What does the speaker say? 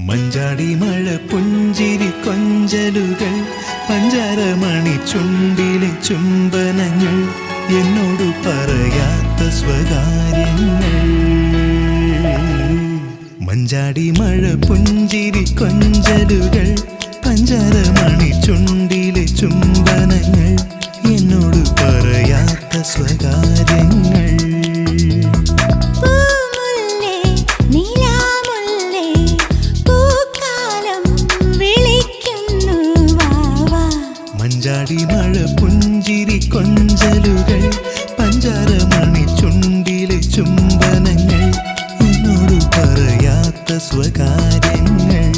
മഞ്ചാടി മഴ പുഞ്ചിരി കൊഞ്ചലുകൾ പഞ്ചാരമണി ചുണ്ടിലെ ചുംബനങ്ങൾ എന്നോട് പറയാത്ത സ്വകാര്യങ്ങൾ. മഞ്ചാടി മഴ പുഞ്ചിരി കൊഞ്ചലുകൾ പഞ്ചാരമണി ചുണ്ടിലെ ചുംബനങ്ങൾ എന്നോട് പറയാത്ത സ്വകാര്യങ്ങൾ. മഞ്ചാടി മഴ പുഞ്ചിരി കൊഞ്ചലുകൾ പഞ്ചാരമണി ചുണ്ടിലെ ചുംബനങ്ങൾ എന്നോട് പറയാത്ത സ്വകാര്യങ്ങൾ.